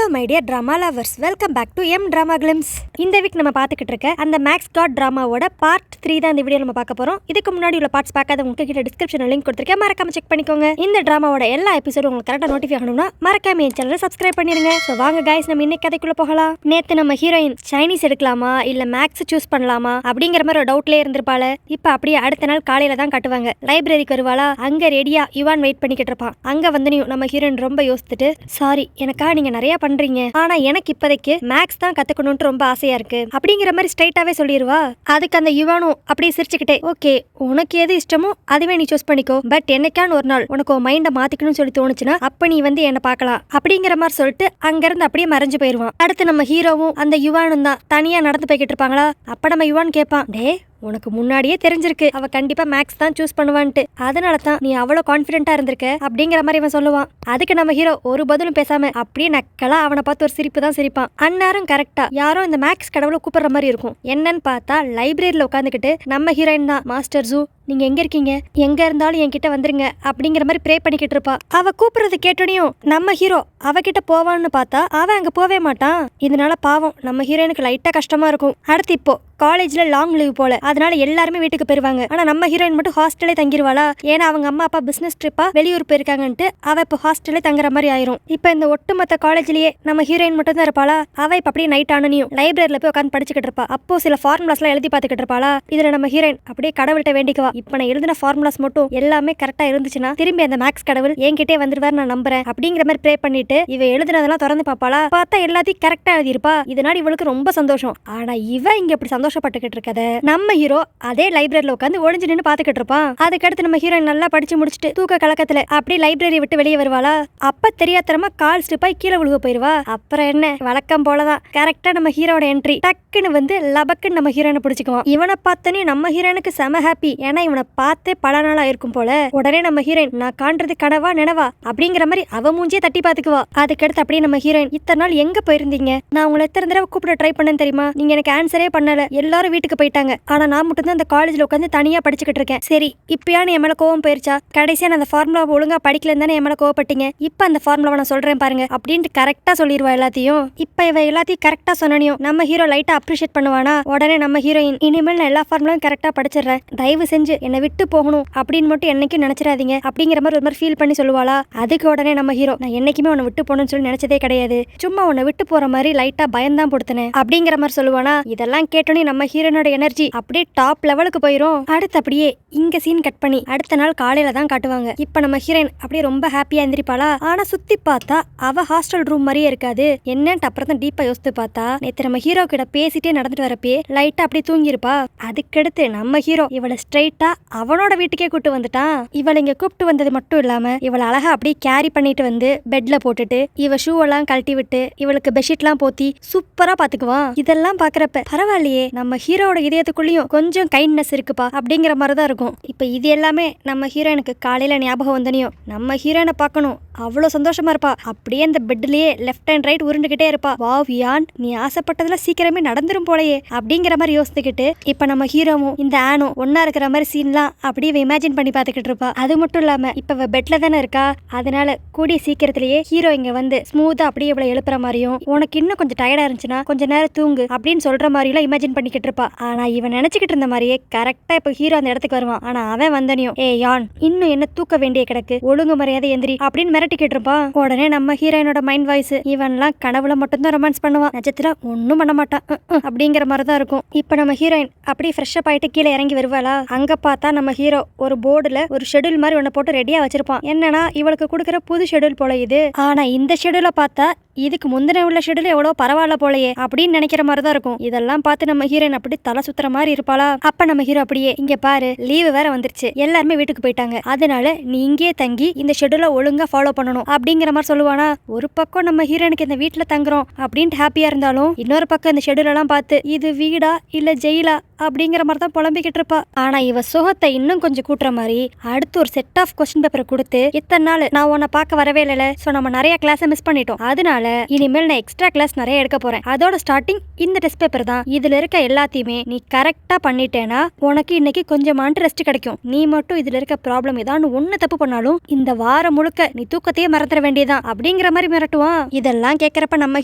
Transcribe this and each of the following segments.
Hello my dear drama lovers, welcome back to M drama glimpse. இந்த week நம்ம பார்த்துக்கிட்டு இருக்க அந்த மேக்ஸ் காட் ட்ராமாவோட பார்ட் 3 தான் இந்த வீடியோ நம்ம பார்க்க போறோம். இதுக்கு முன்னாடி உள்ள பார்ட்ஸ் பார்க்காதவங்க கிட்ட டிஸ்கிரிப்ஷன்ல லிங்க் கொடுத்துருக்கேன், மறக்காம செக் பண்ணிக்கோங்க. இந்த ட்ராமாவோட எல்லா எபிசோடும் உங்களுக்கு கரெக்டாக நோட்டிஃபை ஆகணும்னா மறக்காம என் சேனலை சப்ஸ்கிரைப் பண்ணிருங்க. ஸோ வாங்க கைஸ், நம்ம இன்னைக்கு கதைக்குள்ள போகலாம். நேற்று நம்ம ஹீரோயின் சைனீஸ் எடுக்கலாமா இல்ல மேக்ஸ் சூஸ் பண்ணலாமா அப்படிங்கிற மாதிரி ஒரு டவுட்லேயே இருந்திருப்பாள். இப்போ அப்படியே அடுத்த நாள் காலையில தான் காட்டுவாங்க. லைப்ரரிக்கு வருவாளா, அங்க ரெடியா யுவான் வெயிட் பண்ணிக்கிட்டு இருப்பான். அங்க வந்து நம்ம ஹீரோயின் ரொம்ப யோசிச்சுட்டு, சாரி எனக்கா நீங்க நிறைய பண்றீங்க, ஆனா எனக்கு இப்போதைக்கு மேக்ஸ் தான் கத்துக்கணும்னு ரொம்ப ஆசையா இருக்கு அப்படிங்கிற மாதிரி ஸ்ட்ரைட்டாவே சொல்லிடுவா. அதுக்கு அந்த யுவானும் அப்படியே சிரிச்சுக்கிட்டே, ஓகே உனக்கு எது இஷ்டமோ அதுவே நீ சூஸ் பண்ணிக்கோ, பட் என்னைக்கான ஒரு நாள் உனக்கு உன் மைண்டை மாத்திக்கணும்னு சொல்லி தோணுச்சுன்னா அப்ப நீ வந்து என்ன பார்க்கலாம் அப்படிங்கிற மாதிரி சொல்லிட்டு அங்கிருந்து அப்படியே மறைஞ்சு போயிருவான். அடுத்து நம்ம ஹீரோவும் அந்த யுவானும் தான் தனியா நடந்து போய்கிட்டு இருப்பாங்களா. அப்ப நம்ம யுவான் கேட்பான், டே உனக்கு முன்னாடியே தெரிஞ்சிருக்கு அவ கண்டிப்பா மேக்ஸ் தான் சூஸ் பண்ணுவான்ட்டு, அதனால தான் நீ அவ்வளவு கான்பிடென்ட்டா இருந்திருக்க அப்படிங்கிற மாதிரி இவன் சொல்லுவான். அதுக்கு நம்ம ஹீரோ ஒரு பதிலும் பேசாம அப்படியே நக்கலா அவனை பார்த்து ஒரு சிரிப்பு தான் சிரிப்பான். அந்நேரம் கரெக்டா யாரோ இந்த மேக்ஸ் கடவுளை கூப்பிடுற மாதிரி இருக்கும். என்னன்னு பார்த்தா லைப்ரரியில உட்காந்துக்கிட்டு நம்ம ஹீரோயின் தான், மாஸ்டர் ஜூ நீங்க எங்க இருக்கீங்க, எங்க இருந்தாலும் என்கிட்ட வந்துருங்க அப்படிங்கிற மாதிரி ப்ரே பண்ணிக்கிட்டு இருப்பா. அவ கூப்பிடுறது கேட்டோனையும் நம்ம ஹீரோ அவகிட்ட போவான்னு பார்த்தா அவன் அங்க போவே மாட்டான். இதனால பாவம் நம்ம ஹீரோயினுக்கு லைட்டா கஷ்டமா இருக்கும். அடுத்து இப்போ காலேஜ்ல லாங் லீவ் போல, அதனால எல்லாருமே வீட்டுக்கு போயிருவாங்க. ஆனா நம்ம ஹீரோயின் மட்டும் ஹாஸ்டலே தங்கிருவாளா. ஏன்னா அவங்க அம்மா அப்பா பிசினஸ் ட்ரிப்பா வெளியூர் போயிருக்காங்கன்ட்டு அவ இப்போ ஹாஸ்டலே தங்குற மாதிரி ஆயிரும். இப்ப இந்த ஒட்டுமொத்த காலேஜ்லயே நம்ம ஹீரோயின் மட்டும் தான் இருப்பாளா. அவ இப்ப அப்படியே நைட் ஆனனையும் லைப்ரரியில போய் உட்காந்து படிச்சுக்கிட்டு இருப்பா. அப்போ சில ஃபார்முலாஸ் எல்லாம் எழுதி பார்த்துக்கிட்டு இருப்பாளா. இதுல நம்ம ஹீரோயின் அப்படியே கடவுள்கிட்ட வேண்டிக்குவா, இப்ப நான் எழுதின ஃபார்முலாஸ் மட்டும் எல்லாமே கரெக்டா இருந்துச்சுன்னா திரும்பி அந்த மேக்ஸ் கடவுள் என்கிட்டே வந்துருவாரு நான் நம்புறேன் அப்படிங்கிற மாதிரி ப்ரே பண்ணிட்டு இவ எழுதுனதெல்லாம் திறந்து பாப்பாளா. பார்த்தா எல்லாத்தையும் கரெக்டா எழுதிருப்பா. இதனால இவளுக்கு ரொம்ப சந்தோஷம். ஆனா இவ இங்க இப்படி சந்தோஷப்பட்டுக்கிட்டு இருக்கத நம்ம ஹீரோ அதே லைப்ரரியில உட்காந்து ஒளிஞ்சு நின்று பாத்துக்கிட்டு இருப்பான். அதுக்கடுத்து நம்ம ஹீரோயின் நல்லா படிச்சு முடிச்சுட்டு தூக்க கலக்கத்துல அப்படியே லைப்ரரி விட்டு வெளியே வருவாளா. அப்ப தெரியாதரமா கால் ஸ்லிப்பாய் கீழே விழுக போயிருவா. அப்புறம் என்ன வழக்கம் போலதான் கரெக்டா நம்ம ஹீரோட என்ட்ரி டக்குன்னு வந்து லபக்குன்னு நம்ம ஹீரோனை பிடிச்சிக்குவான். இவனை பார்த்தனே நம்ம ஹீரோனுக்கு செம ஹாப்பி. ஏன்னா இவனை பார்த்தே பல நாளா இருக்கும் போல. உடனே நம்ம ஹீரோயின் நான் காண்றது கனவா நினைவா அப்படிங்கிற மாதிரி அவ மூஞ்சியே தட்டி பாத்துக்குவா. அதுக்கடுத்து அப்படியே நம்ம ஹீரோயின் இத்தனை நாள் எங்க போயிருந்தீங்க, நான் உங்களை எத்தனை தடவை கூப்பிட ட்ரை பண்ணேன்னு தெரியுமா, நீங்க எனக்கு ஆன்சரே பண்ணல, எல்லாரும் வீட்டுக்கு போயிட்டாங்க, ஆனா நான் மட்டும் தான் அந்த காலேஜ்ல உட்காந்து தனியா படிச்சுக்கிட்டு இருக்கேன். சரி இப்பயானு என் மேல கோவம் போயிருச்சா, கடைசியா நான் அந்த ஃபார்முலாவை ஒழுங்கா படிக்கலன்னு தானே என் மேல கோவப்பட்டீங்க, இப்ப அந்த ஃபார்முலாவை நான் சொல்றேன் பாருங்க அப்படின்ட்டு கரெக்டா சொல்லிடுவா எல்லாத்தையும். இப்ப இவ எல்லாத்தையும் கரெக்டா சொன்னனையும் நம்ம ஹீரோ லைட்டா அப்ரிஷியேட் பண்ணுவானா. உடனே நம்ம ஹீரோயின் இனிமேல் நான் எல்லா ஃபார்முலாவும் கரெக்டா படிச்சிடுறேன், தயவு செஞ்சு என்னை விட்டு போகணும் அப்படின்னு மட்டும் என்னைக்கும் நினைச்சிடாதீங்க அப்படிங்கிற மாதிரி ஒரு மாதிரி ஃபீல் பண்ணி சொல்லுவாளா. அதுக்கு உடனே நம்ம ஹீரோ நான் என்னைக்குமே உன்னை விட்டு போகணும்னு சொல்லி நினைச்சதே கிடையாது, சும்மா உன்னை விட்டு போற மாதிரி லைட்டா பயம்தான் கொடுத்தனேன் அப்படிங்கிற மாதிரி சொல்லுவானா. இதெல்லாம் கேட்டோன்னே நம்ம ஹீரோனோட எனர்ஜி அப்படியே டாப் லெவலுக்கு போயிரும். அடுத்து அப்படியே இங்க சீன் கட் பண்ணி அடுத்த நாள் காலையில தான் காட்டுவாங்க. இப்ப நம்ம ஹீரோயின் அப்படியே ரொம்ப ஹாப்பியா எந்திரிப்பாளா. ஆனா சுத்தி பார்த்தா அவ ஹாஸ்டல் ரூம் மாதிரியே இருக்காது. என்னன்ட்டு அப்புறம் தான் டீப்பா யோசித்து பார்த்தா நேற்று நம்ம ஹீரோ கிட்ட பேசிட்டே நடந்துட்டு வரப்பே லைட்டா அப்படியே தூங்கிருப்பா. அதுக்கடுத்து நம்ம ஹீரோ இவளை ஸ்ட்ரைட்டா அவனோட வீட்டுக்கே கூட்டு வந்துட்டான். இவளை இங்க கூப்பிட்டு வந்தது மட்டும் இல்லாம இவளை அழகா அப்படியே கேரி பண்ணிட்டு வந்து பெட்ல போட்டுட்டு இவ ஷூ எல்லாம் கழட்டி விட்டு இவளுக்கு பெட்ஷீட் எல்லாம் போத்தி சூப்பரா பாத்துக்குவான். இதெல்லாம் பாக்குறப்ப பரவாயில்லையே நம்ம ஹீரோட இதயத்துக்குள்ளயும் கொஞ்சம் கைண்ட்னஸ் இருக்குப்பா அப்படிங்கிற மாதிரிதான் இருக்கும். இப்ப இது எல்லாமே நம்ம ஹீரோயினுக்கு காலையில ஞாபகம் வந்தனையும் நம்ம ஹீரோயினை பார்க்கணும் அவ்வளவு சந்தோஷமா இருப்பா. அப்படியே அந்த பெட்லயே லெஃப்ட் அண்ட் ரைட் உருண்டுகிட்டே இருப்பா. வாவ் யான் நீ ஆசைப்பட்டதுல சீக்கிரமே நடந்துரும் போலயே அப்படிங்கிற மாதிரி யோசிச்சுக்கிட்டு இப்ப நம்ம ஹீரோவும் இந்த ஆனும் ஒன்னா இருக்கிற மாதிரி சீன்லாம் அப்படியே இமேஜின் பண்ணி பாத்துக்கிட்டு இருப்பா. அது மட்டும் இல்லாம இப்ப பெட்ல தானே இருக்கா, அதனால கூடிய சீக்கிரத்திலேயே ஹீரோ இங்க வந்து ஸ்மூத்தா அப்படியே இவ்வளவு எழுப்புற மாதிரியும் உனக்கு இன்னும் கொஞ்சம் டயர்டா இருந்துச்சுன்னா கொஞ்ச நேரம் தூங்கு அப்படின்னு சொல்ற மாதிரி எல்லாம் இமேஜின் பண்ணிக்கிட்டு இருப்பா. ஆனா இவன் நினைச்சுக்கிட்டு இருந்த மாதிரியே கரெக்டா இப்ப ஹீரோ அந்த இடத்துக்கு வருவான். ஆனா அவன் வந்தனையும் ஏ யான் இன்னும் என்ன தூக்க வேண்டிய கிடக்கு, ஒழுங்கு மரியாதை எந்திரி அப்படின்னு மிரட்டிக்கிட்டு இருப்பான். உடனே நம்ம ஹீரோயினோட மைண்ட் வாய்ஸ் இவன்லாம் கனவுல மட்டும்தான் ரொமான்ஸ் பண்ணுவான், நிஜத்துல ஒன்னும் பண்ண மாட்டான் அப்படிங்கிற மாதிரிதான் இருக்கும். இப்ப நம்ம ஹீரோயின் அப்படியே ஃப்ரெஷ் அப் ஆயிட்டு கீழே இறங்கி வருவாளா. அங்க பார்த்தா நம்ம ஹீரோ ஒரு போர்டுல ஒரு ஷெட்யூல் மாதிரி ஒண்ணு போட்டு ரெடியா வச்சிருப்பான். என்னன்னா இவளுக்கு கொடுக்குற புது ஷெட்யூல் போல இது. ஆனா இந்த ஷெட்யூலை பார்த்தா இதுக்கு முந்தின உள்ள ஷெட்யூல் எவ்வளவு பரவாயில்ல போலயே அப்படின்னு நினைக்கிற மாதிரிதான் இருக்கும். இதெல்லாம் பார்த்து நம்ம ஹீரோயின் அப்படி தலை சுத்துற மாதிரி இருப்பாளா. அப்ப நம்ம ஹீரோ அப்படியே இங்க பாரு லீவு வேற வந்துருச்சு, எல்லாருமே வீட்டுக்கு போயிட்டாங்க, அதனால நீ இங்கே தங்கி இந்த ஷெட்யூலை ஒழுங்கா ஃபாலோ பண்ணணும் அப்படிங்கிற மாதிரி சொல்லுவானா. ஒரு பக்கம் நம்ம ஹீரோனுக்கு இந்த வீட்டுல தங்குறோம் அப்படின்ட்டு ஹாப்பியா இருந்தாலும் இன்னொரு பக்கம் இந்த ஷெட்யூல் எல்லாம் பார்த்து இது வீடா இல்ல ஜெயிலா அப்படிங்கிற மாதிரி தான் புலம்பிக்கிட்டு இருப்பா. ஆனா இவ சுகத்தை இன்னும் கொஞ்சம் கூட்டுற மாதிரி அடுத்து ஒரு செட் ஆஃப் கொஸ்டின் பேப்பரை கொடுத்து, இத்தனை நாள் நான் உன்னை பார்க்க வரவே இல்லைல, ஸோ நம்ம நிறைய கிளாஸை மிஸ் பண்ணிட்டோம், அதனால இனிமேல் நான் எக்ஸ்ட்ரா கிளாஸ் நிறைய எடுக்க போறேன், அதோட ஸ்டார்டிங் இந்த டெஸ்ட் பேப்பர் தான், இதுல இருக்க எல்லாத்தையுமே நீ கரெக்டா பண்ணிட்டேனா உனக்கு இன்னைக்கு கொஞ்சமாண்டு ரெஸ்ட் கிடைக்கும், நீ மட்டும் இதுல இருக்க ப்ராப்ளம் ஏதாவது ஒண்ணு தப்பு பண்ணாலும் இந்த வாரம் முழுக்க நீ தூக்கத்தையே மறந்துட வேண்டியதான் அப்படிங்கிற மாதிரி மிரட்டுவான். இதெல்லாம் கேட்கறப்ப நம்ம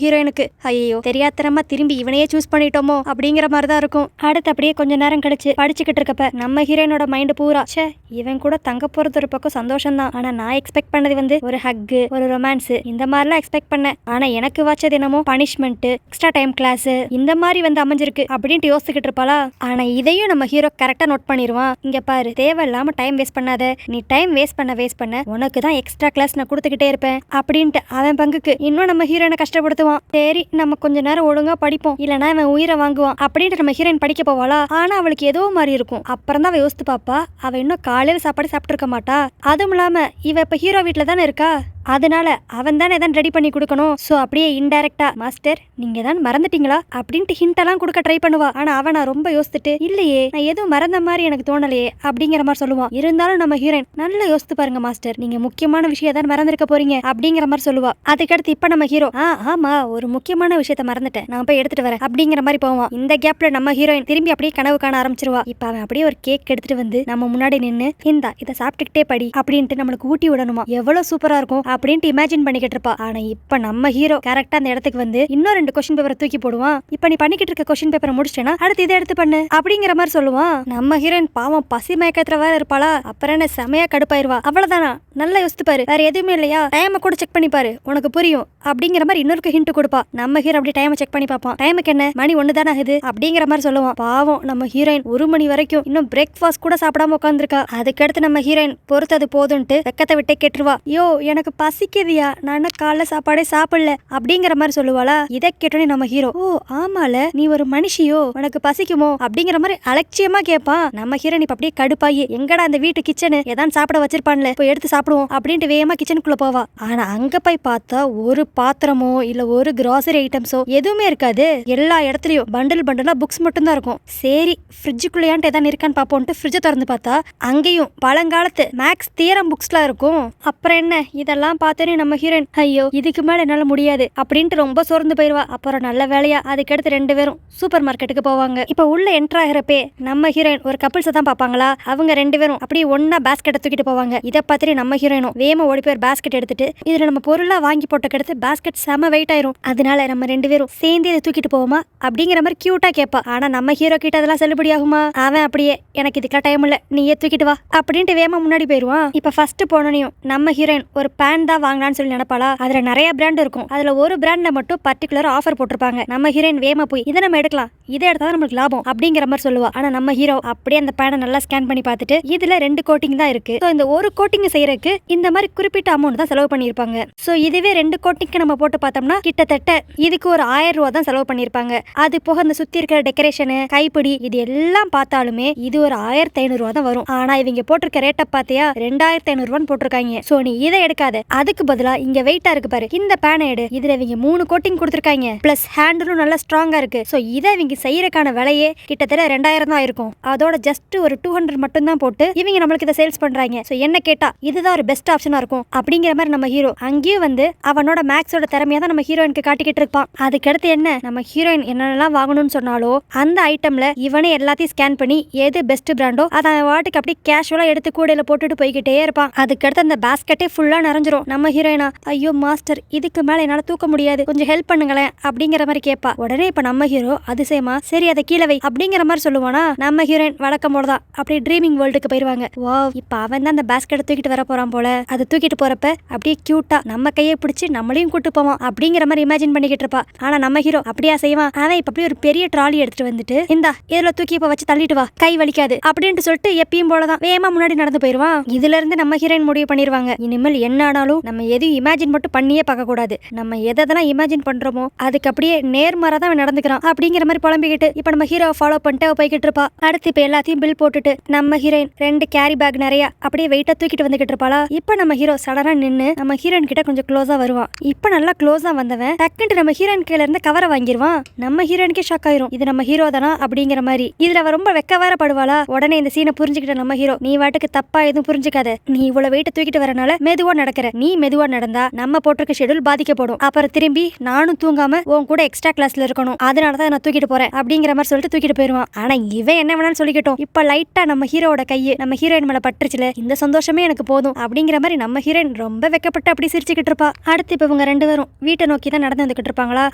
ஹீரோயினுக்கு ஐயோ தெரியாதனமா திரும்பி இவனையே சூஸ் பண்ணிட்டோமோ அப்படிங்கிற மாதிரி தான் இருக்கும். அடுத்து அப்படியே கொஞ்ச நேரம் கழிச்சு படிச்சுக்கிட்டு இருக்கப்ப நம்ம ஹீரோயினோட மைண்ட் பூரா ச்சே இவன் கூட தங்க போறது ஒரு பக்கம் சந்தோஷம் தான், ஆனா நான் எக்ஸ்பெக்ட் பண்ணது வந்து ஒரு ஹக், ஒரு ரொமான்ஸ் இந்த மாதிரிலாம் எக்ஸ்பெக்ட் பண்ணேன், ஆனா எனக்கு வச்சது என்னமோ பனிஷ்மெண்ட், எக்ஸ்ட்ரா டைம் கிளாஸ் இந்த மாதிரி வந்து அமைஞ்சிருக்கு அப்படின்ட்டு யோசிச்சுக்கிட்டு இருப்பாளா. ஆனா இதையும் நம்ம ஹீரோ கரெக்டா நோட் பண்ணிடுவான். இங்க பாரு, தேவையில்லாம டைம் வேஸ்ட் பண்ணாத, நீ டைம் வேஸ்ட் பண்ண உனக்கு தான் எக்ஸ்ட்ரா கிளாஸ் நான் கொடுத்துக்கிட்டே இருப்பேன் அப்படின்ட்டு அவன் பங்குக்கு இன்னும் நம்ம ஹீரோயினை கஷ்டப்படுத்துவான். சரி நம்ம கொஞ்ச நேரம் ஒழுங்கா படிப்போம், இல்லனா அவன் உயிரை வாங்குவான் அப்படின்ட்டு நம்ம ஹீரோயின் படிக்க போவாளா. ஆனா அவளுக்கு ஏதோ மாதிரி இருக்கும். அப்புறம் தான் அவ யோசித்து பாப்பா, அவ இன்னும் காலையில சாப்பாடு சாப்பிட்டு இருக்க மாட்டா, அதுவும் இல்லாம இவ இப்ப ஹீரோ வீட்டுல தானே இருக்கா, அதனால அவன் தானே எதாவது ரெடி பண்ணி கொடுக்கணும். ஸோ அப்படியே இன்டைரக்டா மாஸ்டர் நீங்க தான் மறந்துட்டீங்களா அப்படின்ட்டு ஹிண்ட் எல்லாம் கொடுக்க ட்ரை பண்ணுவா. ஆனா அவன் நான் ரொம்ப யோசிச்சுட்டு இல்லையே நான் எதுவும் மறந்த மாதிரி எனக்கு தோணலையே அப்படிங்கிற மாதிரி சொல்லுவான். இருந்தாலும் நம்ம ஹீரோயின் நல்லா யோசித்து பாருங்க மாஸ்டர், நீங்க முக்கியமான விஷயம் தான் மறந்துருக்க போறீங்க அப்படிங்கிற மாதிரி சொல்லுவா. அதுக்கடுத்து இப்ப நம்ம ஹீரோ ஆமா ஒரு முக்கியமான விஷயத்த மறந்துட்டேன், நான் போய் எடுத்துட்டு வரேன் அப்படிங்கிற மாதிரி போவான். இந்த கேப்ல நம்ம ஹீரோயின் திரும்பி அப்படியே கனவு காண ஆரம்பிச்சிருவா. இப்ப அவன் அப்படியே ஒரு கேக் எடுத்துட்டு வந்து நம்ம முன்னாடி நின்று இந்தா இதை சாப்பிட்டுக்கிட்டே படி அப்படின்ட்டு நம்மளுக்கு ஊட்டி விடணுமா. எவ்வளவு சூப்பரா இருக்கும் அப்படின்ட்டு இமேஜின் பண்ணிக்கிட்டு இருப்பா. ஆனா இப்ப நம்ம ஹீரோ கரெக்டா அந்த இடத்துக்கு வந்து இன்னும் 2 கொஸ்டின் பேப்பரை தூக்கி போடுவான். இப்ப நீ பண்ணிக்கிட்டு இருக்க கொஸ்டின் பேப்பரை முடிச்சிட்டேன்னா அடுத்து இதை எடுத்து பண்ணு அப்படிங்கிற மாதிரி சொல்லுவான். நம்ம ஹீரோயின் பாவம் பசி மயக்கத்துல வேற இருப்பாளா. அப்புறம் என்ன செமையா கடுப்பாயிருவா. அவ்வளவுதானா, நல்லா யோசித்து பாரு, வேற எதுவுமே இல்லையா, டைமை கூட செக் பண்ணி பாரு உனக்கு புரியும் அப்படிங்கிற மாதிரி இன்னொரு ஹிண்ட் கொடுப்பா. நம்ம ஹீரோ அப்படி டைமை செக் பண்ணி பார்ப்பான். டைமுக்கு என்ன மணி 1 தானே ஆகுது அப்படிங்கிற மாதிரி சொல்லுவான். பாவம் நம்ம ஹீரோயின் 1 மணி வரைக்கும் இன்னும் பிரேக்ஃபாஸ்ட் கூட சாப்பிடாம உட்காந்துருக்கா. அதுக்கடுத்து நம்ம ஹீரோயின் பொறுத்தது போதுன்ட்டு வெக்கத்தை விட்டே கேட்டுருவா. யோ எனக்கு பசிக்குதியா, நான் காலைல சாப்பாடே சாப்பிடல அப்படிங்கிற மாதிரி சொல்லுவாளா. இதை கேட்டோன்னே நம்ம ஹீரோ ஓ ஆமால நீ ஒரு மனுஷியோ உனக்கு பசிக்குமோ அப்படிங்கிற மாதிரி அலட்சியமா கேட்பான். நம்ம ஹீரோயின் இப்ப அப்படியே கடுப்பாயி எங்கடா அந்த வீட்டு கிச்சனு ஏதான் சாப்பிட வச்சிருப்பான்ல போய் எடுத்து சாப்பிடுவோம் அப்படின்ட்டு வேகமா கிச்சனுக்குள்ள போவா. ஆனா அங்க போய் பார்த்தா ஒரு பாத்திரமோ இல்ல ஒரு கிராசரி ஐட்டம்ஸோ எதுவுமே இருக்காது. எல்லா இடத்துலயும் பண்டலா புக்ஸ் மட்டும் தான் இருக்கும். சரி ஃப்ரிட்ஜுக்குள்ளேயான்ட்டு ஏதாவது இருக்கான்னு பாப்போம்ட்டு ஃப்ரிட்ஜை திறந்து பார்த்தா அங்கேயும் பழங்காலத்து மேக்ஸ் தியரம் புக்ஸ்லாம் இருக்கும். அப்புறம் என்ன இதெல்லாம் பார்த்தோன்னே நம்ம ஹீரோயின் ஐயோ இதுக்கு மேல என்னால முடியாது அப்படின்ட்டு ரொம்ப சோர்ந்து போயிருவா. அப்புறம் நல்ல வேலையா அதுக்கடுத்து 2 பேரும் சூப்பர் மார்க்கெட்டுக்கு போவாங்க. இப்ப உள்ள என்டர் ஆகிறப்பே நம்ம ஹீரோயின் ஒரு கப்பிள்ஸ் தான் பாப்பாங்களா. அவங்க 2 பேரும் அப்படியே ஒன்னா பேஸ்கெட்டை தூக்கிட்டு போவாங்க. இதை பார்த்துட்டு நம்ம ஹீரோயினும் வேகமா ஓடி போய் பேஸ்கெட் எடுத்துட்டு இதுல நம்ம பொருளா வாங்கி போட்ட கிடத்து பேஸ்கெட் செம வெயிட் ஆயிரும், அதனால நம்ம 2 பேரும் சேர்ந்து இதை தூக்கிட்டு போவோமா அப்படிங்கிற மாதிரி கியூட்டா கேட்பா. ஆனா நம்ம ஹீரோ கிட்ட அதெல்லாம் செல்லுபடி ஆகுமா. அவன் அப்படியே எனக்கு இதுக்கெல்லாம் டைம் இல்ல நீயே தூக்கிட்டு வா அப்படின்ட்டு வேகமா முன்னாடி போயிருவான். இப்ப ஃபர்ஸ்ட் போனோனையும் நம்ம ஹீரோயின் ஒரு பேன் தான் வாங்கலாம்னு சொல்லி நினைப்பாளா. அதுல நிறைய பிராண்ட் இருக்கும், அதுல ஒரு பிராண்ட்ல மட்டும் பர்டிகுலர் ஆஃபர் போட்டிருப்பாங்க. நம்ம ஹீரோயின் வேகமா போய் இதை நம்ம எடுக்கலாம், இதை எடுத்தா நமக்கு லாபம் அப்படிங்கிற மாதிரி சொல்லுவா. ஆனா நம்ம ஹீரோ அப்படியே அந்த பேனை நல்லா ஸ்கேன் பண்ணி பார்த்துட்டு இதுல 2 கோட்டிங் தான் இருக்கு, சோ இந்த ஒரு கோட்டிங் செய்யறதுக்கு இந்த மாதிரி குறிப்பிட்ட அமௌண்ட் தான் செலவு பண்ணிருப்பாங்க. சோ இதுவே 2 கோட்டிங்க்கு நம்ம போட்டு பார்த்தோம்னா கிட்டத்தட்ட இதுக்கு ஒரு 1000 ரூபா தான் செலவு பண்ணிருப்பாங்க. அது போக அந்த சுத்தி இருக்கிற டெக்கரேஷன் கைப்பிடி இது எல்லாம் பார்த்தாலுமே இது ஒரு 1500 ரூபா தான் வரும். ஆனா இவங்க போட்டிருக்க ரேட்டை பார்த்தியா 2500 ரூபான்னு போட்டிருக்காங்க. சோ நீ இதை எடுக்காத, அதுக்கு பதிலா இங்க வெயிட்டா இருக்கு பாரு இந்த பேனை எடு, இதுல இவங்க 3 கோட்டிங் கொடுத்திருக்காங்க, பிளஸ் ஹேண்டிலும் நல்லா ஸ்ட்ராங்கா இருக்கு. சோ இதை இவங்க செய்யறதுக்கான விலையே கிட்டத்தட்ட 2000 தான் இருக்கும். அதோட ஜஸ்ட் ஒரு 200 மட்டும் தான் போட்டு இவங்க நம்மளுக்கு இதை சேல்ஸ் பண்றாங்க. சோ என்ன கேட்டா இதுதான் ஒரு பெஸ்ட் ஆப்ஷனா இருக்கும் அப்படிங்கிற மாதிரி நம்ம ஹீரோ அங்கேயும் வந்து அவனோட மேக்ஸோட திறமையா தான் நம்ம ஹீரோயினுக்கு காட்டிக்கிட்டு இருப்பான். அதுக்கடுத்து என்ன நம்ம ஹீரோயின் என்னென்னலாம் வாங்கணும்னு சொன்னாலோ அந்த ஐட்டம்ல இவனே எல்லாத்தையும் ஸ்கேன் பண்ணி எது பெஸ்ட் பிராண்டோ அதை அவன் வாட்டுக்கு அப்படியே கேஷுவலா எடுத்து கூடையில போட்டுட்டு போய்கிட்டே இருப்பான். அதுக்கடுத்து அந்த பாஸ்கெட்டே ஃபுல்லா நிறைஞ்சிரும். நம்ம ஹீரோயினா ஐயோ மாஸ்டர் இதுக்கு மேல என்னால தூக்க முடியாது, கொஞ்சம் ஹெல்ப் பண்ணுங்களேன் அப்படிங்கிற மாதிரி கேட்பா. உடனே இப்ப நம்ம ஹீரோ அதிசயமா சரி அதை கீழே வை அப்படிங்கிற மாதிரி சொல்லுவானா. நம்ம ஹீரோயின் வழக்கம் போலதான் அப்படியே ட்ரீமிங் வேர்ல்டுக்கு போயிருவாங்க. வாவ் இப்ப அவன் தான் அந்த பாஸ்கெட்டை தூக்கிட்டு வர போறான் போல. அதை தூக்கிட்டு போறப்ப அப்படியே கியூட்டா நம்ம கையை பிடிச்சி நம்மளையும் கூட்டு போவான் அப்படிங்கிற மாதிரி இமேஜின் பண்ணிக்கிட்டு இருப்பா. ஆனா நம்ம ஹீரோ அப்படியா செய்வான். அவன் இப்ப அப்படியே ஒரு பெரிய ட்ராலி எடுத்துட்டு வந்துட்டு இந்தா இதுல தூக்கி இப்ப வச்சு தள்ளிட்டு வா கை வலிக்காது அப்படின்ட்டு சொல்லிட்டு எப்பயும் போலதான் வேகமா முன்னாடி நடந்து போயிருவான். இதுல இருந்து நம்ம ஹீரோயின் முடிவு பண்ணிருவாங்க இனிமேல் என்ன ஆனாலும் நம்ம எதையும் இமேஜின் மட்டும் பண்ணியே பார்க்க கூடாது, நம்ம எதெல்லாம் இமேஜின் பண்றோமோ அதுக்கு அப்படியே நேர்மாறா தான் நடந்துக்கிறான் அப்படிங்கிற மாதிரி புலம்பிக்கிட்டு இப்ப நம்ம ஹீரோ ஃபாலோ பண்ணிட்டு போய்கிட்டு இருப்பா. அடுத்து இப்ப எல்லாத்தையும் பில் போட்டுட்டு நம்ம ஹீரோயின் 2 கேரி பேக் நிறைய அப்படியே வெயிட்டா தூக்கிட்டு வந்துகிட்டு இருப்பாளா. இப்ப நம்ம ஹீரோ சடனா நின்னு நம்ம ஹீரோயின் கிட்ட கொஞ்சம் க்ளோஸா வருவான். இப்ப நல்லா க்ளோஸா வந்தவன் டக்குன்னு நம்ம ஹீரோயின் கையில இருந்து கவரை வாங்கிடுவான். நம்ம ஹீரோயினுக்கே ஷாக் ஆயிரும், இது நம்ம ஹீரோ தானா அப்படிங்கிற மாதிரி. இதுல அவ ரொம்ப வெக்க வேற படுவாளா. உடனே இந்த சீனை புரிஞ்சுக்கிட்ட நம்ம ஹீரோ, நீ வாட்டுக்கு தப்பா எதுவும் புரிஞ்சுக்காத, நீ இவ்வளவு வெயிட்ட தூக்கிட்டு வரனால மெதுவா நடக்கிற, நீ மெதுவா நடந்தா நம்ம போட்டிருக்க ஷெட்யூல் பாதிக்கப்படும், அப்புறம் திரும்பி நானும் தூங்காம உன் கூட எக்ஸ்ட்ரா கிளாஸ்ல இருக்கணும், அதனாலதான் நான் தூக்கிட்டு போறேன் அப்படிங்கிற மாதிரி சொல்லிட்டு தூக்கிட்டு போயிருவான். ஆனா இவன் என்ன வேணாலும் சொல்லிக்கிட்டோம், இப்ப லைட்டா நம்ம ஹீரோட கையை நம்ம ஹீரோயின் மேல பட்டுருச்சுல, இந்த சந்தோஷமே எனக்கு போதும் அப்படிங்கிற மாதிரி நம்ம ஹீரோயின் ரொம்ப வெக்கப்பட்டு அப்படி சிரிச்சுக்கிட்டு இருப்பா. அடுத்து இப்ப இவங்க 2 பேரும் வீட்டை நோக்கி தான் நடந்து வந்துகிட்டு இருப்பாங்களா.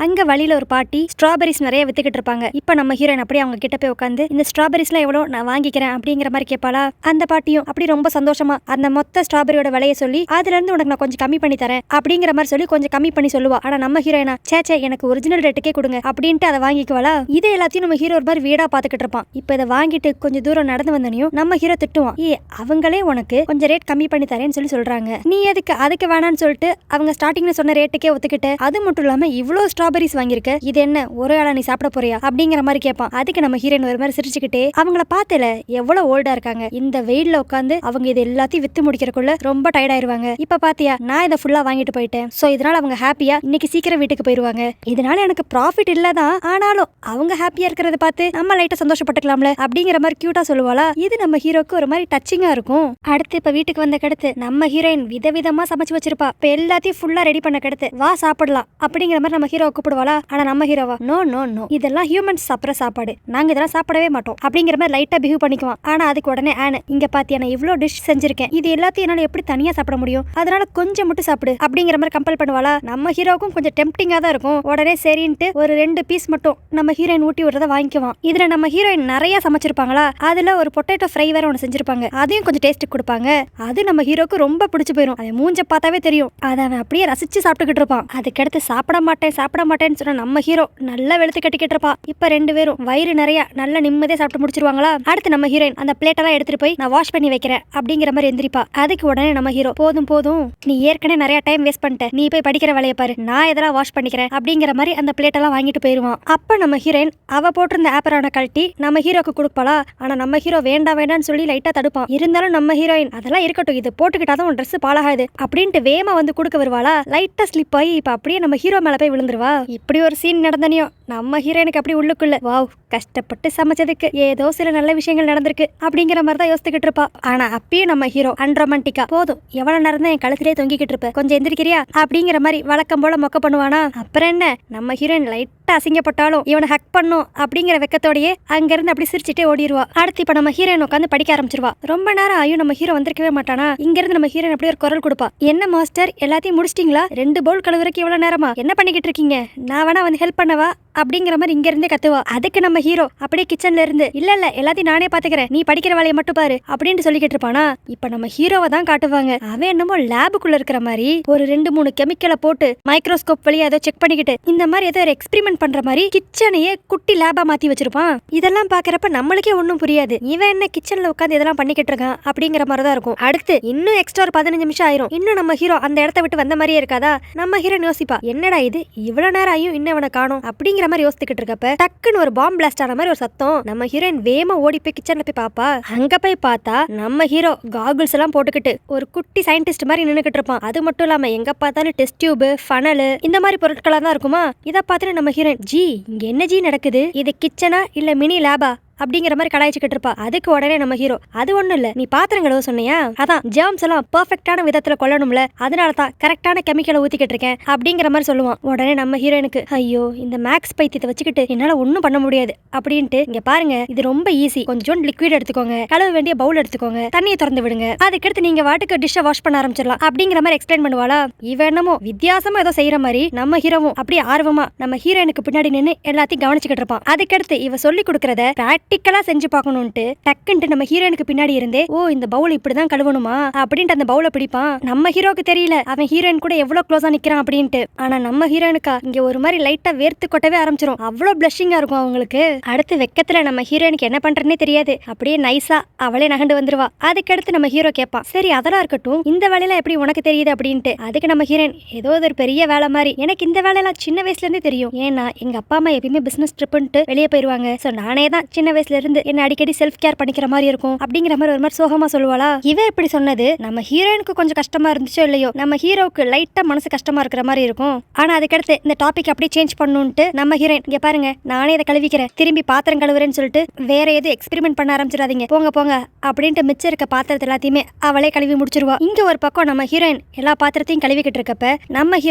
அங்க வழியில ஒரு பாட்டி ஸ்ட்ராபெரிஸ் நிறைய வித்துக்கிட்டு இருப்பாங்க. இப்ப நம்ம ஹீரோயின் அப்படியே அவங்க கிட்ட போய் உட்காந்து, இந்த ஸ்ட்ராபெரிஸ்லாம் எவ்வளவு, நான் வாங்கிக்கிறேன் அப்படிங்கிற மாதிரி கேட்பாளா. அந்த பாட்டியும் அப்படி ரொம்ப சந்தோஷமா அந்த மொத்த ஸ்ட்ராபெரியோட விலையை சொல்லி, அதுல இருந்து உனக்கு நான் கொஞ்சம் கம்மி பண்ணி தரேன் அப்படிங்கிற மாதிரி சொல்லி கொஞ்சம் கம்மி பண்ணி சொல்லுவா. ஆனா நம்ம ஹீரோயினா, சேச்சே எனக்கு ஒரிஜினல் ரேட்டுக்கே கொடுங்க அப்படின்ட்டு அதை வாங்கிக்குவாளா. இது எல்லாத்தையும் நம்ம ஹீரோ ஒரு மாதிரி வீடா பாத்துக்கிட்டு இருப்பான். இப்ப இதை வாங்கிட்டு கொஞ்சம் தூரம் நடந்து வந்தனையும் நம்ம ஹீரோ திட்டுவான், அவங்களே உனக்கு கொஞ்சம் ரேட் கம்மி பண்ணி தரேன்னு சொல்லி சொல்றாங்க, நீ எதுக்கு அதுக்கு வேணான்னு சொல்லிட்டு அவங்க ஸ்டார்டிங்ல சொன்ன ரேட்டுக்கே ஒத்துக்கிட்டு, அது மட்டும் இல்லாம இவ்வளவு ஸ்ட்ராபெரிஸ் வாங்கியிருக்க, இது என்ன ஒரு ஆளா நீ சாப்பிட போறியா அப்படிங்கிற மாதிரி கேட்பான். அதுக்கு நம்ம ஹீரோயின் ஒரு மாதிரி சிரிச்சுக்கிட்டே, அவங்கள பார்த்தல எவ்வளவு ஓல்டா இருக்காங்க, இந்த வெயில்ல உட்காந்து அவங்க இது எல்லாத்தையும் வித்து முடிக்கிறக்குள்ள ரொம்ப டயர்ட் ஆயிருவாங்க, இப்ப பாத்தியா நான் இதை ஃபுல்லா வாங்கிட்டு போயிட்டேன், சோ இதனால அவங்க ஹாப்பியா இன்னைக்கு சீக்கிரம் வீட்டுக்கு போயிருவாங்க, இதனால எனக்கு ப்ராஃபிட் இல்லதான், ஆனாலும் அவங்க ஹாப்பியா இருக்கிறத பார்த்து நம்ம லைட்டா சந்தோஷப்பட்டுக்கலாம்ல அப்படிங்கிற மாதிரி கியூட்டா சொல்லுவாளா. இது நம்ம ஹீரோக்கு ஒரு மாதிரி டச்சிங்கா இருக்கும். அடுத்து இப்ப வீட்டுக்கு வந்த கடத்து நம்ம ஹீரோயின் விதவிதமா சமைச்சு வச்சிருப்பா. இப்ப எல்லாத்தையும் ஃபுல்லா ரெடி பண்ண கடத்து வா சாப்பிடலாம் அப்படிங்கிற மாதிரி நம்ம ஹீரோ கூப்பிடுவாளா. ஆனா நம்ம ஹீரோவா, நோ நோ நோ, இதெல்லாம் ஹியூமன்ஸ் சாப்பிட்ற சாப்பாடு, நாங்க இதெல்லாம் சாப்பிடவே மாட்டோம் அப்படிங்கிற மாதிரி லைட்டா பிஹேவ் பண்ணிக்குவான். ஆனா அதுக்கு உடனே இங்க பாத்தியா நான் இவ்வளவு டிஷ் செஞ்சிருக்கேன், இது எல்லாத்தையும் என்னால எப்படி தனியா சாப்பிட முடியும், அதனால கொஞ்சம் மட்டும் சாப்பிடு அப்படிங்கிற மாதிரி கம்பல் பண்ணுவாளா. நம்ம ஹீரோக்கும் கொஞ்சம் டெம்ப்டிங்கா தான் இருக்கும். உடனே சரின்ட்டு ஒரு 2 பீஸ் மட்டும் நம்ம ஹீரோயின் ஊட்டி விடுறத வாங்கிக்குவான். இதுல நம்ம ஹீரோயின் நிறைய சமைச்சிருப்பாங்களா, அதுல ஒரு பொட்டேட்டோ ஃப்ரை வேற ஒன்று செஞ்சிருப்பாங்க, அதையும் கொஞ்சம் டேஸ்ட் கொடுப்பாங்க. அது நம்ம ஹீரோக்கு ரொம்ப பிடிச்சு போயிடும், அதை மூஞ்ச பார்த்தாவே தெரியும், அதை அவன் அப்படியே ரசிச்சு சாப்பிட்டுக்கிட்டு இருப்பான். அதுக்கடுத்து சாப்பிட மாட்டேன்னு சொன்ன நம்ம ஹீரோ நல்லா வெளுத்து கட்டிக்கிட்டு இருப்பா. இப்ப 2 பேரும் வயிறு நிறைய நல்ல நிம்மதியா சாப்பிட்டு முடிச்சிருவாங்களா. அடுத்து நம்ம ஹீரோயின் அந்த பிளேட்டெல்லாம் எடுத்துட்டு போய் நான் வாஷ் பண்ணி வைக்கிறேன் அப்படிங்கிற மாதிரி எந்திரிப்பா. அதுக்கு உடனே நம்ம ஹீரோ, போதும் போதும் நீ ஏற்கனவே நிறைய டைம் வேஸ்ட் பண்ணிட்ட, நீ போய் படிக்கிற வேலையை பாரு, நான் இதெல்லாம் வாஷ் பண்ணிக்கிறேன் அப்படிங்கிற மாதிரி அந்த பிளேட்டெல்லாம் வாங்கிட்டு போயிருவான். அப்ப நம்ம ஹீரோயின் அவ போட்டிருந்த ஆப்பரான கழட்டி நம்ம ஹீரோக்கு கொடுப்பாளா. ஆனா நம்ம ஹீரோ வேண்டாம்னு சொல்லி லைட்டா தடுப்பான். இருந்தாலும் நம்ம ஹீரோயின் அதெல்லாம் இருக்கட்டும், இது போட்டுக்கிட்டாதான் உன் ட்ரெஸ் பாழாகாது அப்படின்ட்டு வேமா வந்து கொடுக்க வருவாளா. லைட்டா ஸ்லிப் ஆகி இப்ப அப்படியே நம்ம ஹீரோ மேல போய் விழுந்துருவா. இப்படி ஒரு சீன் நடந்தனையும் நம்ம ஹீரோயினுக்கு அப்படி உள்ளுக்குள்ள, வாவ் கஷ்டப்பட்டு சமைச்சதுக்கு ஏதோ சில நல்ல விஷயங்கள் நடந்திருக்கு அப்படிங்கிற மாதிரி தான் யோசிச்சுக்கிட்டு இருப்பா. ஆனா அப்பயும் நம்ம ஹீரோ அன்ரொமான்டிக்கா, போதும் எவ்வளவு நேரம் தான் என் கழுத்திலே தொங்கிக்கிட்டு இருப்ப, கொஞ்சம் எந்திரிக்கிறியா அப்படிங்கிற மாதிரி வழக்கம் போல மொக்க பண்ணுவானா. அப்புறம் என்ன, நம்ம ஹீரோயின் லைட்டா அசிங்கப்பட்டாலும் இவனை ஹக் பண்ணும் அப்படிங்கிற வெக்கத்தோடயே அங்க இருந்து அப்படி சிரிச்சுட்டே ஓடிடுவா. அடுத்து இப்ப நம்ம ஹீரோயின் உட்காந்து படிக்க ஆரம்பிச்சிருவா. ரொம்ப நேரம் ஆயும் நம்ம ஹீரோ வந்திருக்கவே மாட்டானா. இங்க இருந்து நம்ம ஹீரோயின் அப்படியே ஒரு குரல் கொடுப்பா, என்ன மாஸ்டர் எல்லாத்தையும் முடிச்சிட்டீங்களா, 2 பவுல் கழுவுறதுக்கு இவ்வளவு நேரமா, என்ன பண்ணிக்கிட்டு இருக்கீங்க, நான் வேணா வந்து ஹெல்ப் பண்ணவா அப்படிங்கிற மாதிரி இங்க இருந்தே கத்துவா. அதுக்கு நம்ம ஹீரோ அப்படியே கிச்சன்ல இருந்து, இல்ல எல்லாத்தையும் நானே பாத்துக்கிறேன், நீ படிக்கிற வேலையை மட்டும் பாரு அப்படின்னு சொல்லிக்கிட்டு இருப்பானா. இப்ப நம்ம ஹீரோவை தான் காட்டுவாங்க. அவன் என்னமோ லேபுக்குள்ள இருக்கிற மாதிரி ஒரு 2-3 கெமிக்கலை போட்டு மைக்ரோஸ்கோப் வழியா ஏதோ செக் பண்ணிக்கிட்டு இந்த மாதிரி ஏதோ ஒரு எக்ஸ்பெரிமெண்ட் பண்ற மாதிரி கிச்சனையே குட்டி லேபா மாத்தி வச்சிருப்பான். இதெல்லாம் பாக்குறப்ப நம்மளுக்கே ஒன்னும் புரியாது, இவன் என்ன கிச்சன்ல உட்காந்து இதெல்லாம் பண்ணிக்கிட்டு இருக்கான் அப்படிங்கிற மாதிரி தான் இருக்கும். அடுத்து இன்னும் எக்ஸ்ட்ரா ஒரு 15 நிமிஷம் ஆயிரும், இன்னும் நம்ம ஹீரோ அந்த இடத்த விட்டு வந்த மாதிரியே இருக்காதா. நம்ம ஹீரோ யோசிப்பா, என்னடா இது இவ்வளவு நேரம் ஆயும் இன்னும் அவனை காணோம் அப்படிங்கிற மாதிரி யோசிச்சுக்கிட்டு இருக்கப்ப டக்குன்னு ஒரு பாம்பு பிளாஸ்ட் ஆன மாதிரி ஒரு சத்தம். நம்ம ஹீரோயின் வேமா ஓடி போய் கிச்சன்ல போய் பாப்பா. அங்க போய் பார்த்தா நம்ம ஹீரோ காகுல்ஸ் எல்லாம் போட்டுக்கிட்டு ஒரு குட்டி சயின்டிஸ்ட் மாதிரி நின்னுக்கிட்டு இருப்பான். அது மட்டும் இல்லாம எங்க பார்த்தாலும் டெஸ்ட் டியூப், ஃபனல் இந்த மாதிரி பொருட்களா தான் இருக்குமா. இதை பார்த்துட்டு நம்ம ஹீரோயின், ஜி இங்க என்ன ஜி நடக்குது, இது கிச்சனா இல்ல மினி லேபா அப்படிங்கிற மாதிரி கலாய்ச்சிக்கிட்டு இருப்பா. அதுக்கு உடனே நம்ம ஹீரோ, அது ஒண்ணும் இல்ல, நீ பாத்திரங்களோ சொன்னியா, அதான் ஜெர்ம்ஸ் எல்லாம் பெர்ஃபெக்ட்டான விதத்துல கொல்லணும்ல, அதனால தான் கரெக்டான கெமிக்கலை ஊத்திக்கிட்டு இருக்கேன் அப்படிங்கிற மாதிரி சொல்லுவான். உடனே நம்ம ஹீரோயினுக்கு, ஐயோ இந்த மேக்ஸ் பைத்தியத்தை வச்சுக்கிட்டு என்னால ஒன்னும் பண்ண முடியாது அப்படின்ட்டு, இங்க பாருங்க இது ரொம்ப ஈஸி, கொஞ்சம் லிக்விட் எடுத்துக்கோங்க, கழுவ வேண்டிய பவுல் எடுத்துக்கோங்க, தண்ணியை திறந்து விடுங்க, அதுக்கடுத்து நீங்க வாட்டுக்கு டிஷ்ஷை வாஷ் பண்ண ஆரம்பிச்சிடலாம் அப்படிங்கிற மாதிரி எக்ஸ்பிளைன் பண்ணுவாளா. இவ என்னமோ வித்தியாசமா ஏதோ செய்யற மாதிரி நம்ம ஹீரோவும் அப்படியே ஆர்வமா நம்ம ஹீரோயினுக்கு பின்னாடி நின்று எல்லாத்தையும் கவனிச்சுக்கிட்டு இருப்பான். அதுக்கடுத்து இவ சொல்லி கொடுக்கறத ப்ராக்டிக்கலா செஞ்சு பார்க்கணும்ட்டு டக்குன்ட்டு நம்ம ஹீரோயினுக்கு பின்னாடி இருந்தே ஓ இந்த பவுல் இப்படிதான் கழுவணுமா அப்படின்ட்டு அந்த பவுலை பிடிப்பான். நம்ம ஹீரோக்கு தெரியல அவன் ஹீரோயின் கூட எவ்வளவு க்ளோஸா நிக்கிறான் அப்படின்ட்டு. ஆனா நம்ம ஹீரோயினுக்கா இங்க ஒரு மாதிரி லைட்டா வேர்த்து கொட்டவே ஆரம்பிச்சிரும். அவ்வளவு பிளஷிங்கா இருக்கும் அவங்களுக்கு. அடுத்து வெக்கத்துல நம்ம ஹீரோயினுக்கு என்ன பண்றேன்னே தெரியாது. அப்படியே நைஸா அவளே நகண்டு வந்துருவா. அதுக்கடுத்து நம்ம ஹீரோ கேட்பான், சரி அதெல்லாம் இருக்கட்டும், இந்த வேலையெல்லாம் எப்படி உனக்கு தெரியுது அப்படின்ட்டு. அதுக்கு நம்ம ஹீரோயின் ஏதோ ஒரு பெரிய வேலை மாதிரி, எனக்கு இந்த வேலையெல்லாம் சின்ன வயசுல இருந்தே தெரியும். ஏன்னா எங்க அப்பா அம்மா எப்பயுமே பிசினஸ் ட்ரிப்னு வெளியே போயிருவாங்க. சோ நானே தான் சின்ன வயசுல இருந்து என்ன அடிக்கடி செல்ஃப் கேர் பண்ணிக்கிற மாதிரி இருக்கும் அப்படிங்கிற மாதிரி ஒரு மாதிரி சோகமா சொல்லுவாளா. இவ இப்படி சொன்னது நம்ம ஹீரோயினுக்கு கொஞ்சம் கஷ்டமா இருந்துச்சோ இல்லையோ, நம்ம ஹீரோவுக்கு லைட்டா மனசு கஷ்டமா இருக்கிற மாதிரி இருக்கும். ஆனா அதுக்கடுத்து இந்த டாபிக் அப்படியே சேஞ்ச் பண்ணுன்ட்டு நம்ம ஹீரோயின், இங்க பாருங்க நானே இதை கழுவிக்கிறேன், திரும்பி பாத்திரம் கழுவுறேன்னு சொல்லிட்டு வேற எது எக்ஸ்பெரிமெண்ட் பண்ண ஆரம்பிச்சிடாதீங்க, போங்க போங்க அப்படின்ட்டு மிச்சம் இருக்க பாத்திரத்தை எல்லாத்தையுமே அவளே கழுவி முடிச்சிருவா. இங்க ஒரு பக்கம் நம்ம ஹீரோயின் எல்லா பாத்திரத்தையும் கழுவிக்கிட்டு இருக்கப்ப நம்ம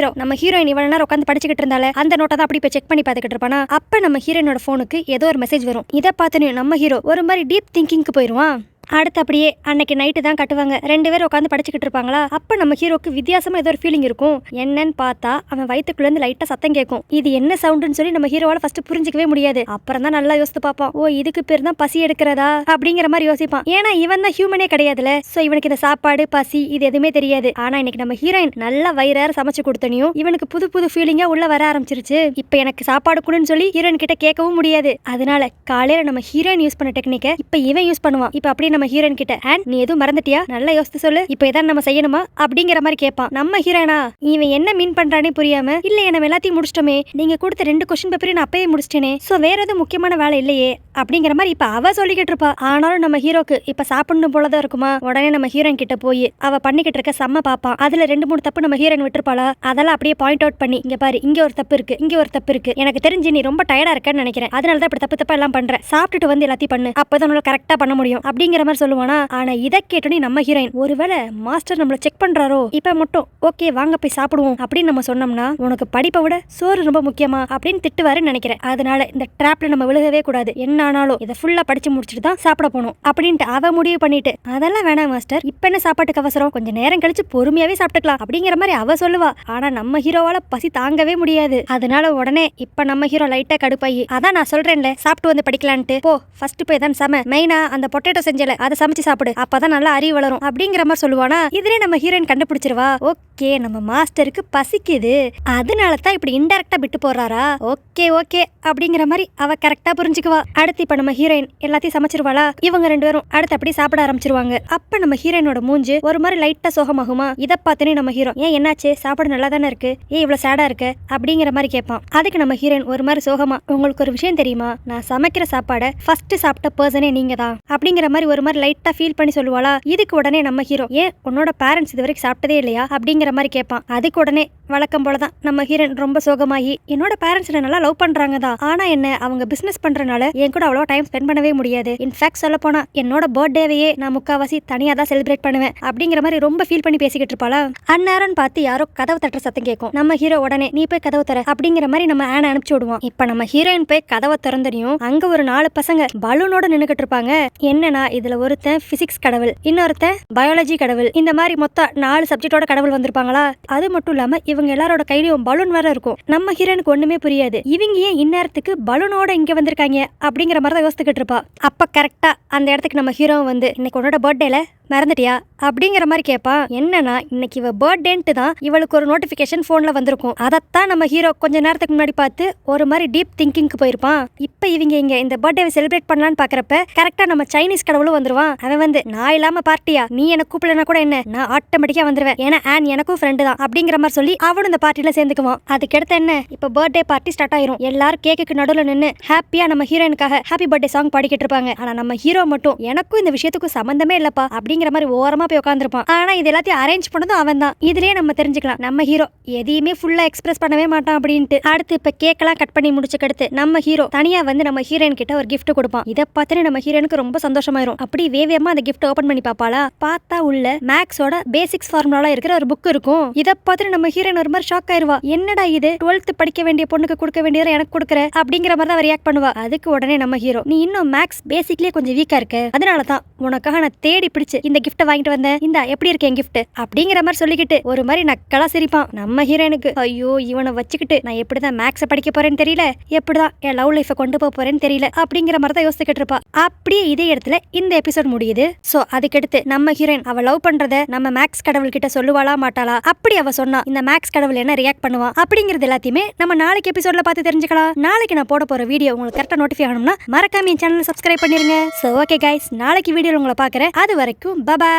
ஹீரோயின் இவ்வளவு நேரம் உட்காந்து படிச்சுக்கிட்டு இருந்தால அந்த நோட்டை தான் அப்படி போய் செக் பண்ணி பார்த்துக்கிட்டு இருப்பானா. அப்ப நம்ம ஹீரோயினோட போனுக்கு ஏதோ ஒரு மெசேஜ் வரும். இதை பார்த்து நம்ம ஹீரோ ஒரு மாதிரி டீப் திங்கிங்க்கு போயிருவான். அடுத்து அப்படியே அன்னைக்கு நைட்டு தான் கட்டுவாங்க. 2 பேரும் உட்காந்து படிச்சுக்கிட்டு இருப்பாங்களா. அப்ப நம்ம ஹீரோக்கு வித்தியாசமா ஏதோ ஒரு ஃபீலிங் இருக்கும். என்னன்னு பார்த்தா அவன் வயிற்றுக்குள்ள இருந்து லைட்டா சத்தம் கேட்கும். இது என்ன சவுண்டுன்னு சொல்லி நம்ம ஹீரோவால ஃபர்ஸ்ட் புரிஞ்சிக்கவே முடியாது. அப்புறம் தான் நல்லா யோசித்து பார்ப்பான். ஓ இதுக்கு பேர் தான் பசி எடுக்கிறதா அப்படிங்கிற மாதிரி யோசிப்பான். ஏன்னா இவன் தான் ஹியூமனே கிடையாதுல. சோ இவனுக்கு இந்த சாப்பாடு பசி இது எதுவுமே தெரியாது. ஆனா இன்னைக்கு நம்ம ஹீரோயின் நல்லா வயிறார சமைச்சு கொடுத்தனையும் இவனுக்கு புது புது ஃபீலிங்கா உள்ள வர ஆரம்பிச்சிருச்சு. இப்ப எனக்கு சாப்பாடு கொடுன்னு சொல்லி ஹீரோயின் கிட்ட கேட்கவும் முடியாது. அதனால காலையில நம்ம ஹீரோயின் யூஸ் பண்ண டெக்னிக்கை இப்ப இவன் யூஸ் பண்ணுவான். இப்ப அப்படியே நம்ம ஹீரோயின் கிட்ட, அண்ட் நீ எதுவும் மறந்துட்டியா, நல்லா யோசித்து சொல்லு, இப்போ இதான் நம்ம செய்யணுமா அப்படிங்கிற மாதிரி கேட்பான். நம்ம ஹீரோனா இவன் என்ன மீன் பண்றானே புரியாம, இல்லையே நம்ம எல்லாத்தையும் முடிச்சிட்டோமே, நீங்க கொடுத்த 2 கொஸ்டின் பேப்பரையும் நான் அப்பயே முடிச்சிட்டேனே, சோ வேற எதுவும் முக்கியமான வேலை இல்லையே அப்படிங்கிற மாதிரி இப்ப அவ சொல்லிக்கிட்டு இருப்பா. ஆனாலும் நம்ம ஹீரோக்கு இப்ப சாப்பிடணும் போலதான் இருக்குமா. உடனே நம்ம ஹீரோயின் கிட்ட போய் அவ பண்ணிக்கிட்டு இருக்க செம்ம பாப்பான். அதுல 2-3 தப்பு நம்ம ஹீரோயின் விட்டுருப்பாளா. அதெல்லாம் அப்படியே பாயிண்ட் அவுட் பண்ணி, இங்க பாரு இங்க ஒரு தப்பு இருக்கு, இங்க ஒரு தப்பு இருக்கு, எனக்கு தெரிஞ்சு நீ ரொம்ப டயர்டா இருக்கன்னு நினைக்கிறேன், அதனாலதான் இப்படி தப்பு தப்பா எல்லாம் பண்ற, சாப்பிட்டுட்டு வந்து எல்லாத்தையும் பண்ணு, அப்பதான் உன்னால கரெக்டா பண்ண முடியும் அப்படிங்கிற மாதிரி சொல்லுவானா. ஆனா இதை கேட்டோன்னே நம்ம ஹீரோயின் ஒருவேளை மாஸ்டர் நம்மள செக் பண்றாரோ, இப்ப மட்டும் ஓகே வாங்க போய் சாப்பிடுவோம் அப்படின்னு நம்ம சொன்னோம்னா உனக்கு படிப்பை விட சோறு ரொம்ப முக்கியமா அப்படின்னு திட்டுவாருன்னு நினைக்கிறேன். அதனால இந்த ட்ராப்ல நம்ம விழுகவே கூடாது, என்ன ஆனாலும் இதை ஃபுல்லா படிச்சு முடிச்சுட்டு தான் சாப்பிட போகணும் அப்படின்ட்டு அவ முடிவு பண்ணிட்டு, அதெல்லாம் வேணாம் மாஸ்டர், இப்ப என்ன சாப்பாட்டுக்கு அவசரம், கொஞ்சம் நேரம் கழிச்சு பொறுமையாவே சாப்பிட்டுக்கலாம் அப்படிங்கிற மாதிரி அவ சொல்லுவா. ஆனா நம்ம ஹீரோவால பசி தாங்கவே முடியாது. அதனால உடனே இப்ப நம்ம ஹீரோ லைட்டா கடுப்பாயி, அதான் நான் சொல்றேன்ல சாப்பிட்டு வந்து படிக்கலான்ட்டு, போ ஃபர்ஸ்ட் போய் தான் சம, மெயினா அந்த பொட்டேட்டோ செஞ்சல அதை சமைச்சு சாப்பிடு, அப்பதான் நல்லா அறிவு வளரும் அப்படிங்கிற மாதிரி சொல்லுவானா. இதுலயே நம்ம ஹீரோயின் கண்டுபிடிச்சிருவா. ஓகே நம்ம மாஸ்டருக்கு பசிக்குது, அதனால தான் இப்படி இன்டெரக்டா விட்டு போறாரா, ஓகே ஓகே அப்படிங்கிற மாதிரி அவ கரெக்டா புரிஞ்சுக்குவா. அடுத்து இப்ப நம்ம ஹீரோயின் எல்லாத்தையும் சமைச்சிருவாளா. இவங்க 2 பேரும் அடுத்து அப்படி சாப்பிட ஆரம்பிச்சிருவாங்க. அப்ப நம்ம ஹீரோயினோட மூஞ்சு ஒரு மாதிரி லைட்டா சோகமாகுமா. இதை பார்த்தனே நம்ம ஹீரோ, ஏன் என்னாச்சு, சாப்பாடு நல்லா தானே இருக்கு, ஏன் இவ்வளவு சேடா இருக்கு அப்படிங்கிற மாதிரி கேட்பான். அதுக்கு நம்ம ஹீரோயின் ஒரு மாதிரி சோகமா, உங்களுக்கு ஒரு விஷயம் தெரியுமா, நான் சமைக்கிற சாப்பாடை ஃபர்ஸ்ட் சாப்பிட்ட பர்சனே நீங்க தான் அப்படிங்கிற மாதிரி ஒரு மாதிரி லைட்டா ஃபீல் பண்ணி சொல்லுவாளா. இதுக்கு உடனே நம்ம ஹீரோ, ஏன் உன்னோட பேரண்ட்ஸ் இது வரைக்கும் சாப்பிட்டதே இல்லையா அப்படிங்கிற மாதிரி கேட்பான். அதுக்கு உடனே வழக்கம் போலதான் நம்ம ஹீரோயின் ரொம்ப சோகமாகி, என்னோட பேரண்ட்ஸ் நல்லா லவ் பண்றாங்க தான், ஆனா என்ன அவங்க பிசினஸ் பண்றனால என் கூட அவ்வளோ டைம் ஸ்பெண்ட் பண்ணவே முடியாது, இன்ஃபேக்ட் சொல்ல போனா என்னோட பர்த்டேவையே நான் முக்காவாசி தனியா தான் செலிப்ரேட் பண்ணுவேன் அப்படிங்கிற மாதிரி ரொம்ப ஃபீல் பண்ணி பேசிக்கிட்டு இருப்பாளா. அந்நேரம் பார்த்து யாரோ கதவு தட்டுற சத்தம் கேட்கும். நம்ம ஹீரோ உடனே நீ போய் கதவு தர அப்படிங்கிற மாதிரி நம்ம ஆன அனுப்பிச்சு விடுவோம். இப்ப நம்ம ஹீரோயின் போய் கதவை திறந்தனையும் அங்க ஒரு 4 பசங்க பலூனோட நின்னுகிட்டு இருப்பாங்க. என்னன்னா இதுல ஒருத்தன் பிசிக்ஸ் கடவுள், இன்னொருத்தன் பயாலஜி கடவுள், இந்த மாதிரி மொத்தம் 4 சப்ஜெக்டோட கடவுள் வந்திருப்பாங்களா. அது மட்டும் இல்லாம இவங்க எல்லாரோட கையிலயும் பலூன் வேற இருக்கும். நம்ம ஹீரோனுக்கு ஒண்ணுமே புரியாது, இவங்க ஏன் இந்நேரத்துக்கு பலூனோட இங்க வந்திருக்காங்க அப்படிங்கிற மாதிரி தான் யோசிச்சுக்கிட்டு இருப்பா. அப்ப கரெக்டா அந்த இடத்துக்கு நம்ம ஹீரோ வந்து, இன்னைக்கு உன்னோட பர்த்டேல மறந்துட்டியா அப்படிங்கிற மாதிரி கேட்பா. என்னன்னா இன்னைக்கு இவ பர்த்டேன்ட்டு தான் இவளுக்கு ஒரு நோட்டிபிகேஷன் போன்ல வந்திருக்கும். அதைத்தான் நம்ம ஹீரோ கொஞ்ச நேரத்துக்கு முன்னாடி பார்த்து ஒரு மாதிரி டீப் திங்கிங்க்கு போயிருப்பான். இப்ப இவங்க இங்க இந்த பர்த்டேவை செலிப்ரேட் பண்ணலான்னு பாக்குறப்ப கரெக்டா நம்ம சைனீஸ் கடவுளும் வந்துருவான். அவன் வந்து, நான் இல்லாம பார்ட்டியா, நீ எனக்கு கூப்பிடலனா கூட என்ன, நான் ஆட்டோமேட்டிக்கா வந்துருவேன், ஏன்னா ஆன் எனக்கும் ஃப்ரெண்டு தான் அப்படிங்கிற மாதிரி சொல்லி அவனும் இந்த பார்ட்டில சேர்ந்துக்குவான். அதுக்கடுத்து என்ன, இப்ப பர்த்டே பார்ட்டி ஸ்டார்ட் ஆயிரும். எல்லாரும் கேக்குக்கு நடுவுல நின்று ஹாப்பியா நம்ம ஹீரோயினுக்காக ஹாப்பி பர்த்டே சாங் பாடிக்கிட்டு இருப்பாங்க. ஆனா நம்ம ஹீரோ மட்டும், எனக்கும் இந்த விஷயத்துக்கும் சம்பந்தமே இல்லப்பா அப்படிங்கிற மாதிரி ஓரமா போய் உட்காந்துருப்பான். ஆனா இது எல்லாத்தையும் அரேஞ்ச் பண்ணதும் அவன் தான். இதுலயே நம்ம தெரிஞ்சுக்கலாம் நம்ம ஹீரோ எதையுமே ஃபுல்லா எக்ஸ்பிரஸ் பண்ணவே மாட்டான் அப்படின்ட்டு. அடுத்து இப்ப கேக்கெல்லாம் கட் பண்ணி முடிச்சுக்கடுத்து நம்ம ஹீரோ தனியா வந்து நம்ம ஹீரோயின் கிட்ட ஒரு கிஃப்ட் கொடுப்பான். இதை பார்த்து நம்ம ஹீரோனுக்கு ரொம்ப சந்தோஷமாயிரும். அப்படி வேகமா அந்த கிஃப்ட் ஓபன் பண்ணி பாப்பாளா. பார்த்தா உள்ள மேக்ஸோட பேசிக்ஸ் ஃபார்முலா இருக்கிற ஒரு புக் இருக்கும். இதை பார்த்து நம்ம ஹீரோயின் ஒரு மாதிரி ஷாக் ஆயிருவா. என்னடா இது, 12th படிக்க வேண்டிய பொண்ணுக்கு கொடுக்க வேண்டியதை எனக்கு கொடுக்குற அப்படிங்கிற மாதிரி தான் ரியாக்ட் பண்ணுவா. அதுக்கு உடனே நம்ம ஹீரோ, நீ இன்னும் மேக்ஸ் பேசிக்லயே கொஞ்சம் வீக்கா இருக்க, அதனாலதான் உனக்காக நான் தேடி பிடிச்சு இந்த கிஃப்ட்டை வாங்கிட்டு வந்தேன், இந்தா எப்படி இருக்கு என் கிஃப்ட் அப்படிங்கிற மாதிரி சொல்லிக்கிட்டு ஒரு மாதிரி நக்கலா சிரிப்பான். நம்ம ஹீரோயினுக்கு ஐயோ இவனை வச்சுக்கிட்டு நான் எப்படிதான் மேக்ஸை படிக்க போறேன்னு தெரியல, எப்படிதான் என் லவ் லைஃபை கொண்டு போக போறேன்னு தெரியல அப்படிங்கிற மாதிரி தான் யோசிச்சுக்கிட்டு இருப்பா. அப்படியே இதே இடத்துல இந்த எபிசோட் முடியுது. சோ அதுக்கடுத்து நம்ம ஹீரோயின் அவ லவ் பண்றத நம்ம மேக்ஸ் கடவுள் கிட்ட சொல்லுவாளா மாட்டாளா, அப்படி அவ சொன்னா இந்த மேக்ஸ் கடவுள் என்ன ரியாக்ட் பண்ணுவான் அப்படிங்கிறது எல்லாத்தையுமே நம்ம நாளைக்கு எபிசோட்ல பார்த்து தெரிஞ்சுக்கலாம். நாளைக்கு நான் போட போற வீடியோ உங்களுக்கு கரெக்டா நோட்டிஃபை ஆகணும்னா மறக்காம என் சேனலை சப்ஸ்கிரைப் பண்ணிருங்க. சோ ஓகே கைஸ், நாளைக்கு வீடியோல உங்களை பார்க்கறேன். அது வரைக்கும் பை பை.